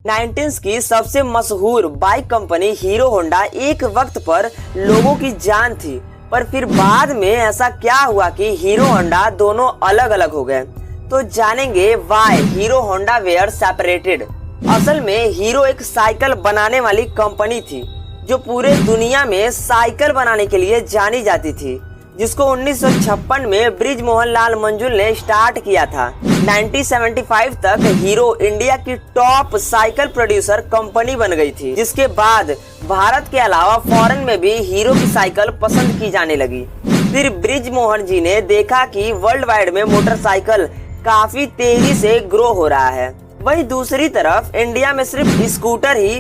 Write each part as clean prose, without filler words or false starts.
1990s की सबसे मशहूर बाइक कंपनी हीरो होंडा एक वक्त पर लोगों की जान थी, पर फिर बाद में ऐसा क्या हुआ कि हीरो होंडा दोनों अलग अलग हो गए। तो जानेंगे why Hero Honda were separated. असल में हीरो एक साइकिल बनाने वाली कंपनी थी जो पूरे दुनिया में साइकिल बनाने के लिए जानी जाती थी, जिसको 1956 में ब्रिज मोहन लाल मंजुल ने स्टार्ट किया था। 1975 तक हीरो इंडिया की टॉप साइकिल प्रोड्यूसर कंपनी बन गई थी, जिसके बाद भारत के अलावा फॉरेन में भी हीरो की साइकिल पसंद की जाने लगी। फिर ब्रिज मोहन जी ने देखा कि वर्ल्ड वाइड में मोटरसाइकिल काफी तेजी से ग्रो हो रहा है, वहीं दूसरी तरफ इंडिया में सिर्फ स्कूटर ही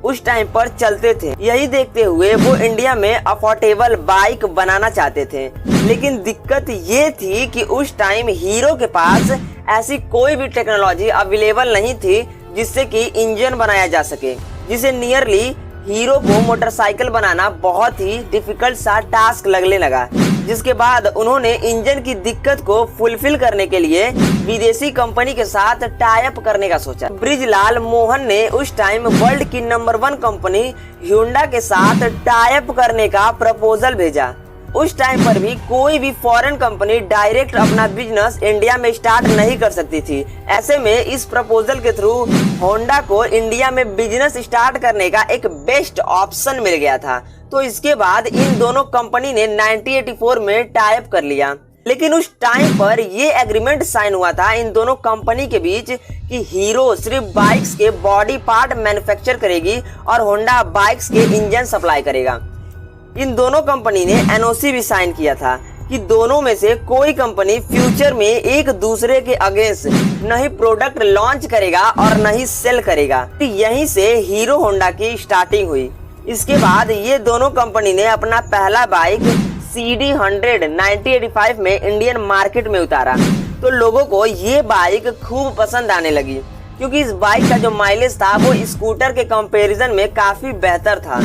उस टाइम पर चलते थे। यही देखते हुए वो इंडिया में अफोर्डेबल बाइक बनाना चाहते थे, लेकिन दिक्कत ये थी कि उस टाइम हीरो के पास ऐसी कोई भी टेक्नोलॉजी अवेलेबल नहीं थी जिससे कि इंजन बनाया जा सके, जिसे नियरली हीरो को मोटरसाइकिल बनाना बहुत ही डिफिकल्ट सा टास्क लगने लगा। जिसके बाद उन्होंने इंजन की दिक्कत को फुलफिल करने के लिए विदेशी कंपनी के साथ टाई अप करने का सोचा। ब्रिजलाल मोहन ने उस टाइम वर्ल्ड की नंबर 1 कंपनी होंडा के साथ टाई अप करने का प्रपोजल भेजा। उस टाइम पर भी कोई भी फॉरेन कंपनी डायरेक्ट अपना बिजनेस इंडिया में स्टार्ट नहीं कर सकती थी। ऐसे में इस प्रपोजल के थ्रू होंडा को इंडिया में बिजनेस स्टार्ट करने का एक बेस्ट ऑप्शन मिल गया था। तो इसके बाद इन दोनों कंपनी ने 1984 में टाई अप कर लिया। लेकिन उस टाइम पर ये एग्रीमेंट साइन हुआ था इन दोनों कंपनी के बीच कि हीरो सिर्फ बाइक्स के बॉडी पार्ट मैन्युफैक्चर करेगी और होंडा बाइक्स के इंजन सप्लाई करेगा। इन दोनों कंपनी ने एनओसी भी साइन किया था कि दोनों में से कोई कंपनी फ्यूचर में एक दूसरे के अगेंस्ट न ही प्रोडक्ट लॉन्च करेगा और न ही सेल करेगा। यहीं से हीरो होंडा की स्टार्टिंग हुई। इसके बाद ये दोनों कंपनी ने अपना पहला बाइक CD100 1985 में इंडियन मार्केट में उतारा। तो लोगों को ये बाइक खूब पसंद आने लगी, क्योंकि इस बाइक का जो माइलेज था वो स्कूटर के कंपैरिजन में काफी बेहतर था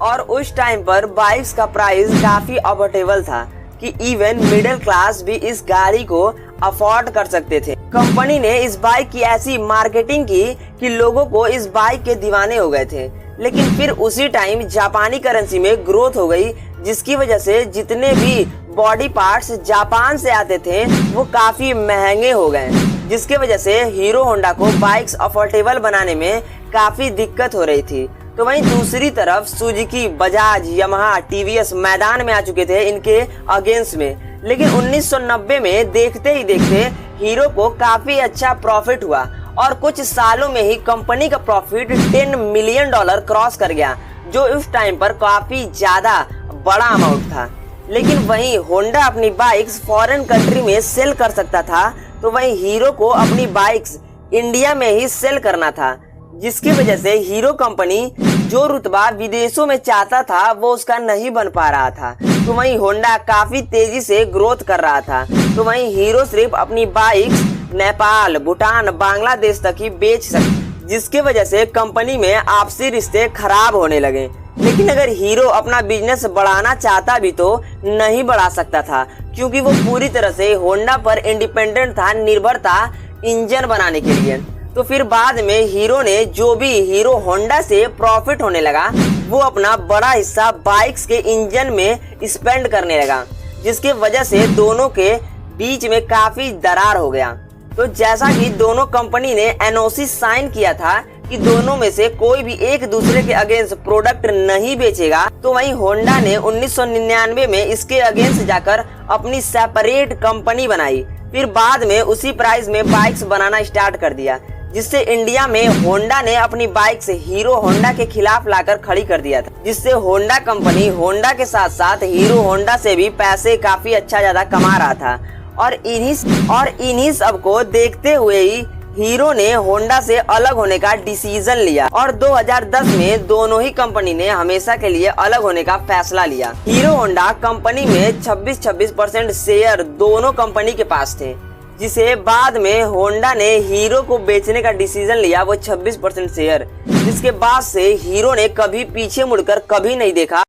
और उस टाइम पर बाइक्स का प्राइस काफी अफोर्डेबल था कि इवन मिडिल क्लास भी इस गाड़ी को अफोर्ड कर सकते थे। कंपनी ने इस बाइक की ऐसी मार्केटिंग की कि लोगों को इस बाइक के दीवाने हो गए थे। लेकिन फिर उसी टाइम जापानी करेंसी में ग्रोथ हो गई, जिसकी वजह से जितने भी बॉडी पार्ट्स जापान से आते थे वो काफी महंगे हो गए, जिसकी वजह से हीरो होंडा को बाइक्स अफोर्डेबल बनाने में काफी दिक्कत हो रही थी। तो वहीं दूसरी तरफ सुजुकी, बजाज, यामाहा, टीवीएस मैदान में आ चुके थे इनके अगेंस्ट में। लेकिन 1990 में देखते ही देखते हीरो को काफी अच्छा प्रॉफिट हुआ और कुछ सालों में ही कंपनी का प्रॉफिट $10 मिलियन क्रॉस कर गया, जो उस टाइम पर काफी ज्यादा बड़ा अमाउंट था। लेकिन वहीं होंडा अपनी बाइक्स फॉरेन कंट्री में सेल कर सकता था, तो वहीं हीरो को अपनी बाइक्स इंडिया में ही सेल करना था, जिसकी वजह से हीरो कंपनी जो रुतबा विदेशों में चाहता था वो उसका नहीं बन पा रहा था। तो वहीं होंडा काफी तेजी से ग्रोथ कर रहा था। तो वहीं हीरो सिर्फ अपनी बाइक्स नेपाल, भूटान, बांग्लादेश तक ही बेच सकती, जिसकी वजह से कंपनी में आपसी रिश्ते खराब होने लगे। लेकिन अगर हीरो अपना बिजनेस बढ़ाना चाहता भी तो नहीं बढ़ा सकता था, क्योंकि वो पूरी तरह से होंडा पर इंडिपेंडेंट था, निर्भर था इंजन बनाने के लिए। तो फिर बाद में हीरो ने जो भी हीरो होंडा से प्रॉफिट होने लगा वो अपना बड़ा हिस्सा बाइक्स के इंजन में स्पेंड करने लगा, जिसकी वजह से दोनों के बीच में काफी दरार हो गया। तो जैसा कि दोनों कंपनी ने एनओसी साइन किया था कि दोनों में से कोई भी एक दूसरे के अगेंस्ट प्रोडक्ट नहीं बेचेगा, तो वहीं होंडा ने 1999 में इसके अगेंस्ट जाकर अपनी सेपरेट कंपनी बनाई। फिर बाद में उसी प्राइस में बाइक्स बनाना स्टार्ट कर दिया, जिससे इंडिया में होंडा ने अपनी बाइक्स हीरो होंडा के खिलाफ लाकर खड़ी कर दिया था, जिससे होंडा कंपनी होंडा के साथ साथ हीरो होंडा से भी पैसे काफी अच्छा ज्यादा कमा रहा था। और इन्हीं सब को देखते हुए ही हीरो ने होंडा से अलग होने का डिसीजन लिया और 2010 में दोनों ही कंपनी ने हमेशा के लिए अलग होने का फैसला लिया। हीरो होंडा कंपनी में 26% शेयर दोनों कंपनी के पास थे, जिसे बाद में होंडा ने हीरो को बेचने का डिसीजन लिया, वो 26% शेयर, जिसके बाद से हीरो ने कभी पीछे मुड़कर कभी नहीं देखा।